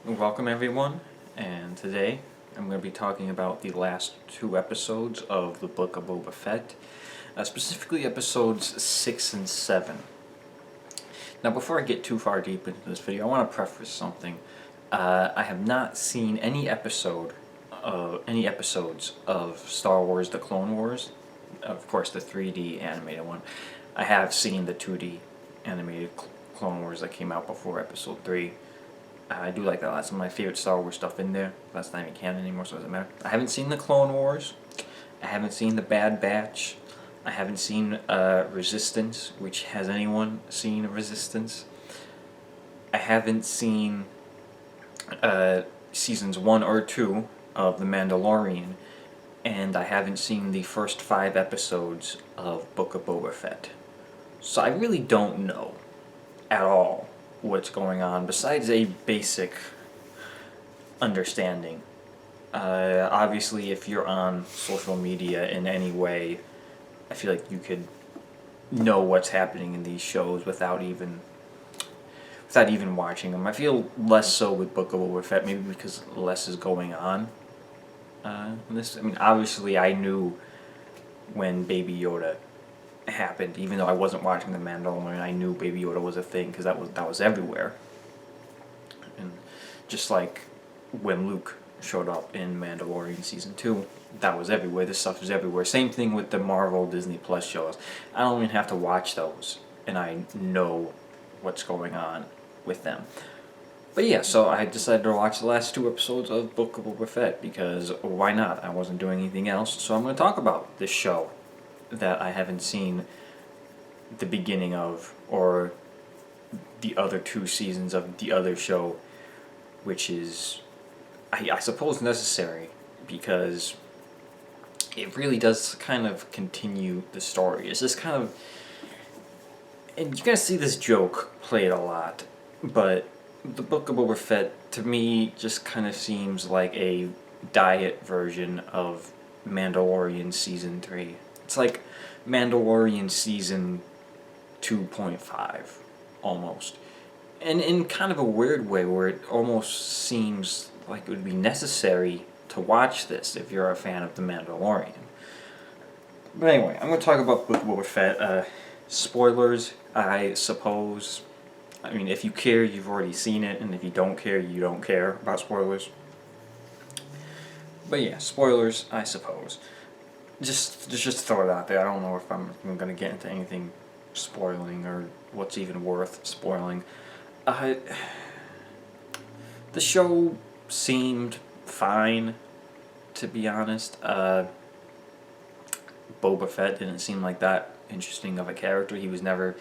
Welcome everyone, and today I'm going to be talking about the last two episodes of the Book of Boba Fett, specifically episodes 6 and 7. Now before I get too far deep into this video, I want to preface something. I have not seen any episodes of Star Wars The Clone Wars, of course the 3D animated one. I have seen the 2D animated Clone Wars that came out before episode 3. I do like that. That's some of my favorite Star Wars stuff in there. That's not even canon anymore, so it doesn't matter. I haven't seen the Clone Wars. I haven't seen the Bad Batch. I haven't seen Resistance, which has anyone seen Resistance? I haven't seen seasons 1 or 2 of The Mandalorian, and I haven't seen the first 5 episodes of Book of Boba Fett. So I really don't know at all what's going on besides a basic understanding. Obviously, if you're on social media in any way, I feel like you could know what's happening in these shows without even watching them. I feel less so with Book of Boba Fett, maybe because less is going on. In this, I mean, obviously, I knew when Baby Yoda happened, even though I wasn't watching The Mandalorian. I knew Baby Yoda was a thing because that was everywhere. And just like when Luke showed up in Mandalorian season 2, that was everywhere. This stuff is everywhere. Same thing with the Marvel Disney Plus shows. I don't even have to watch those, and I know what's going on with them. But yeah, so I decided to watch the last 2 episodes of Book of Boba Fett because why not? I wasn't doing anything else, so I'm going to talk about this show that I haven't seen the beginning of, or the other 2 seasons of the other show, which is, I suppose, necessary because it really does kind of continue the story. It's just kind of, and you guys see this joke played a lot, but the Book of Boba Fett to me just kind of seems like a diet version of Mandalorian season 3. It's like Mandalorian season 2.5, almost. And in kind of a weird way where it almost seems like it would be necessary to watch this if you're a fan of The Mandalorian. But anyway, I'm going to talk about Book of Boba Fett. Spoilers, I suppose. I mean, if you care, you've already seen it, and if you don't care, you don't care about spoilers. But yeah, spoilers, I suppose. Just throw it out there. I don't know if I'm going to get into anything spoiling or what's even worth spoiling. The show seemed fine, to be honest. Boba Fett didn't seem like that interesting of a character. He was never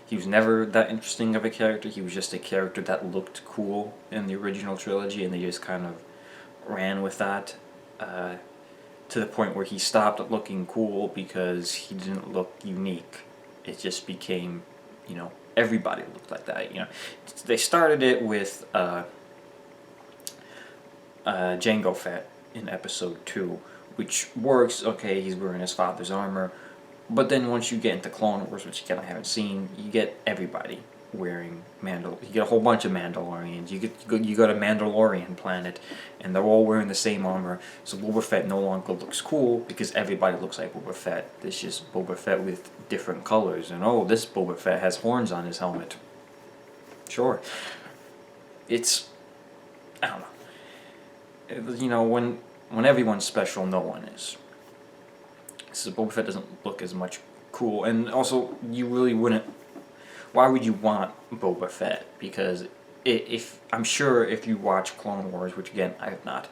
that interesting of a character. He was just a character that looked cool in the original trilogy, and they just kind of ran with that. To the point where he stopped looking cool because he didn't look unique. It just became, everybody looked like that. They started it with Jango Fett in episode 2, which works. Okay, he's wearing his father's armor, but then once you get into Clone Wars, which again I haven't seen, you get everybody wearing You get a whole bunch of Mandalorians. You go to Mandalorian planet, and they're all wearing the same armor. So Boba Fett no longer looks cool because everybody looks like Boba Fett. It's just Boba Fett with different colors. And oh, this Boba Fett has horns on his helmet. Sure. It's, I don't know. When everyone's special, no one is. So Boba Fett doesn't look as much cool, and also you really wouldn't. Why would you want Boba Fett? Because if I'm sure if you watch Clone Wars, which again I have not,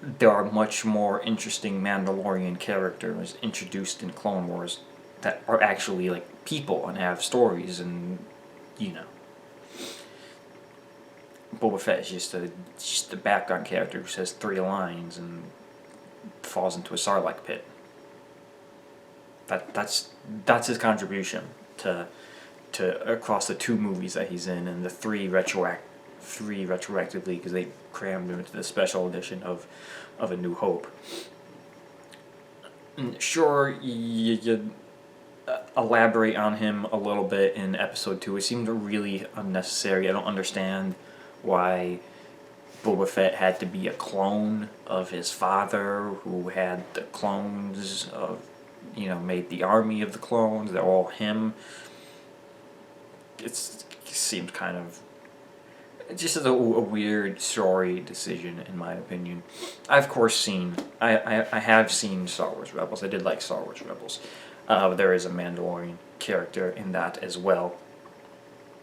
there are much more interesting Mandalorian characters introduced in Clone Wars that are actually like people and have stories, and Boba Fett is just a background character who says 3 lines and falls into a Sarlacc pit. That's his contribution to across the 2 movies that he's in, and the 3 retroactively because they crammed him into the special edition of A New Hope. And sure, you elaborate on him a little bit in episode 2. It seemed really unnecessary. I don't understand why Boba Fett had to be a clone of his father, who had the clones of, made the army of the clones. They're all him. It seems kind of just a weird story decision, in my opinion. I of course seen I have seen Star Wars Rebels. I did like Star Wars Rebels. There is a Mandalorian character in that as well,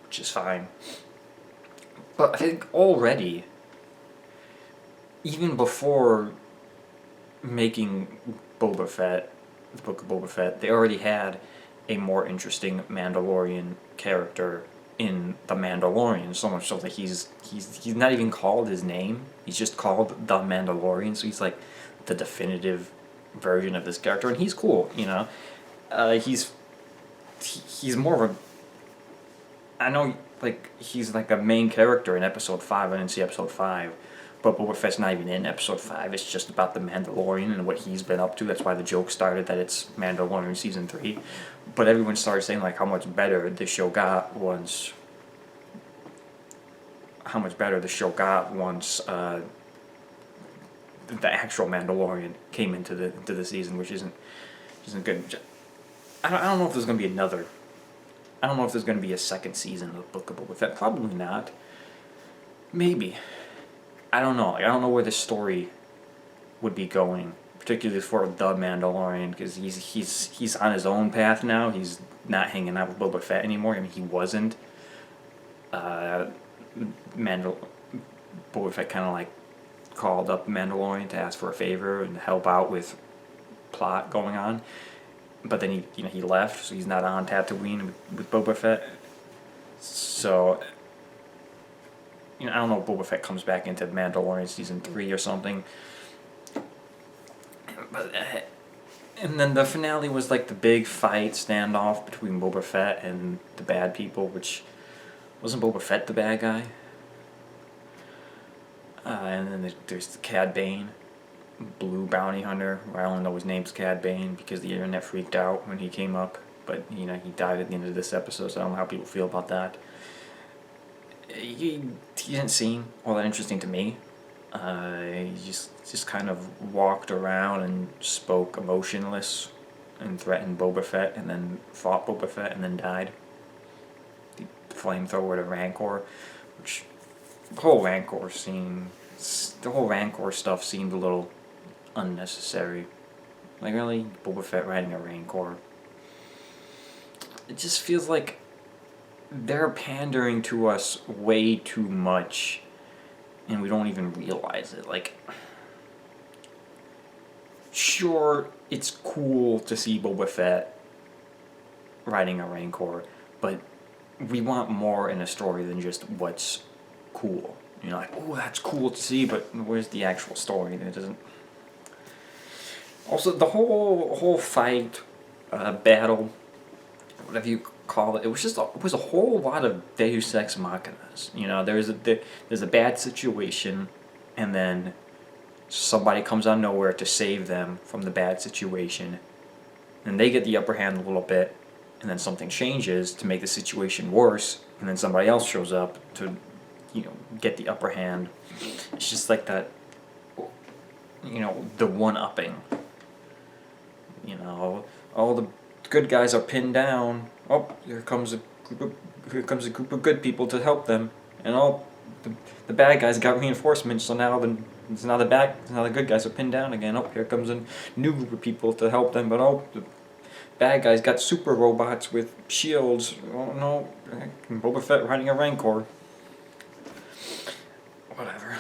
which is fine. But I think already, even before making Boba Fett, the Book of Boba Fett, they already had a more interesting Mandalorian character in The Mandalorian, so much so that he's not even called his name. He's just called The Mandalorian, so he's like the definitive version of this character, and he's cool, he's more of a... I know, like, he's like a main character in Episode 5. I didn't see Episode 5. But Boba Fett's not even in Episode 5. It's just about the Mandalorian and what he's been up to. That's why the joke started that it's Mandalorian Season 3. But everyone started saying, like, how much better the show got once... How much better the show got once the actual Mandalorian came into the season, which isn't good. I don't know if there's going to be another... I don't know if there's going to be a second season of the Book of Boba Fett. Probably not. Maybe. I don't know. I don't know where this story would be going, particularly for the Mandalorian, because he's on his own path now. He's not hanging out with Boba Fett anymore. I mean, he wasn't. Boba Fett kind of like called up the Mandalorian to ask for a favor and help out with plot going on. But then he left, so he's not on Tatooine with Boba Fett. So, I don't know if Boba Fett comes back into Mandalorian Season 3 or something. But, and then the finale was like the big fight standoff between Boba Fett and the bad people, which... Wasn't Boba Fett the bad guy? And then there's the Cad Bane, blue bounty hunter, where I only know his name's Cad Bane because the internet freaked out when he came up. But, he died at the end of this episode, so I don't know how people feel about that. He didn't seem all that interesting to me. He just kind of walked around and spoke emotionless and threatened Boba Fett and then fought Boba Fett and then died. The flamethrower to Rancor, which the whole Rancor stuff seemed a little unnecessary. Like, really? Boba Fett riding a Rancor? It just feels like they're pandering to us way too much, and we don't even realize it. Like, sure, it's cool to see Boba Fett riding a Rancor, but we want more in a story than just what's cool. Like, oh, that's cool to see, but where's the actual story? It doesn't... Also, the whole fight, battle, whatever you call it, it was a whole lot of Deus Ex Machinas. There's a bad situation, and then somebody comes out of nowhere to save them from the bad situation, and they get the upper hand a little bit, and then something changes to make the situation worse, and then somebody else shows up to, get the upper hand. It's just like that, the one-upping. All the good guys are pinned down. Oh, here comes a group of good people to help them, and the bad guys got reinforcements. So now the good guys are pinned down again. Oh, here comes a new group of people to help them, but the bad guys got super robots with shields. Oh no, Boba Fett riding a Rancor. Whatever.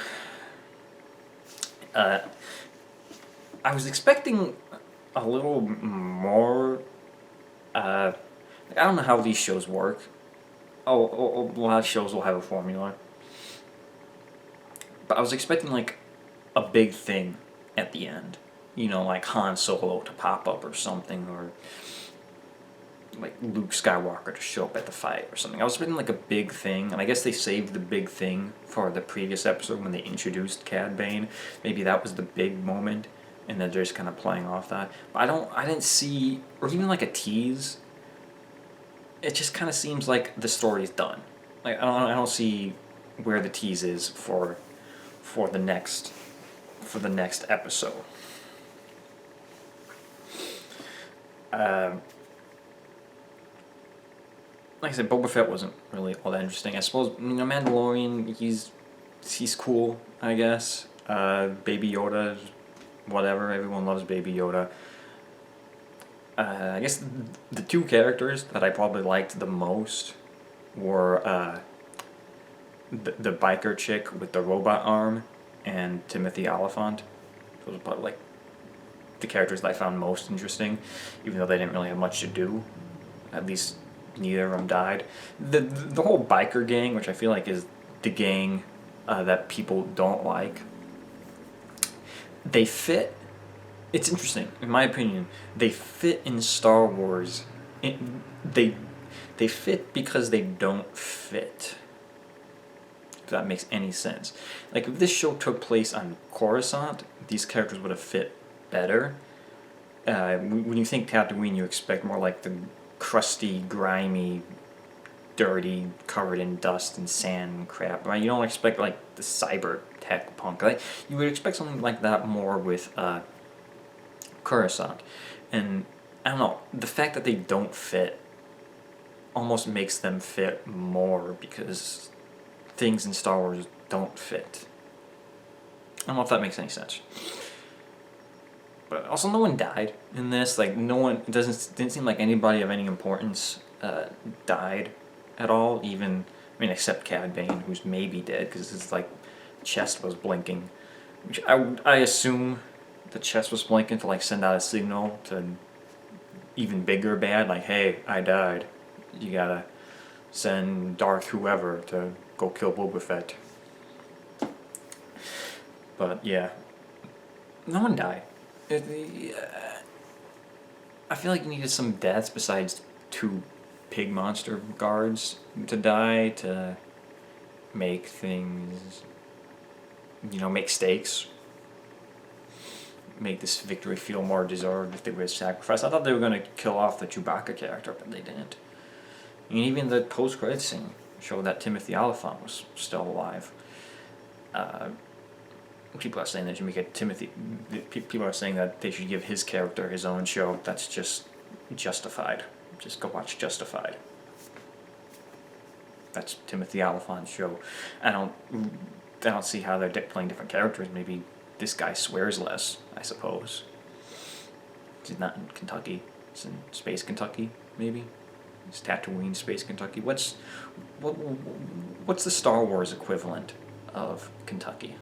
I was expecting a little more. I don't know how these shows work. A lot of shows will have a formula. But I was expecting like a big thing at the end. Like Han Solo to pop up or something, or like Luke Skywalker to show up at the fight or something. I was expecting like a big thing, and I guess they saved the big thing for the previous episode when they introduced Cad Bane. Maybe that was the big moment, and then they're just kind of playing off that. But I didn't see, or even like a tease. It just kind of seems like the story's done. Like I don't see where the tease is for for the next episode. Like I said, Boba Fett wasn't really all that interesting. I suppose, Mandalorian, he's cool, I guess. Baby Yoda, whatever. Everyone loves Baby Yoda. I guess the two characters that I probably liked the most were the biker chick with the robot arm and Timothy Oliphant. Those were probably like the characters that I found most interesting, even though they didn't really have much to do. At least neither of them died. The whole biker gang, which I feel like is the gang that people don't like, they fit. It's interesting, in my opinion. They fit in Star Wars. They fit because they don't fit. If that makes any sense. Like, if this show took place on Coruscant, these characters would have fit better. When you think Tatooine, you expect more like the crusty, grimy, dirty, covered in dust and sand and crap. Right? You don't expect like the cyber tech punk. Like, you would expect something like that more with Coruscant. And I don't know, the fact that they don't fit almost makes them fit more, because things in Star Wars don't fit. I don't know if that makes any sense. But also, no one died in this. Like, no one, didn't seem like anybody of any importance died at all. Even, except Cad Bane, who's maybe dead because his like chest was blinking. Which I assume the chest was blinking to like send out a signal to even bigger bad, like, hey, I died. You gotta send Darth whoever to go kill Boba Fett. But yeah, no one died. I feel like you needed some deaths besides two pig monster guards to die to make things, make stakes. Make this victory feel more deserved if they were sacrificed. I thought they were going to kill off the Chewbacca character, but they didn't. And even the post-credit scene showed that Timothy Oliphant was still alive. People are saying that you make it Timothy. People are saying that they should give his character his own show. That's just Justified. Just go watch Justified. That's Timothy Oliphant's show. I don't see how they're playing different characters. Maybe this guy swears less, I suppose. He's not in Kentucky. He's in Space Kentucky, maybe. It's Tatooine, Space Kentucky. What's the Star Wars equivalent of Kentucky?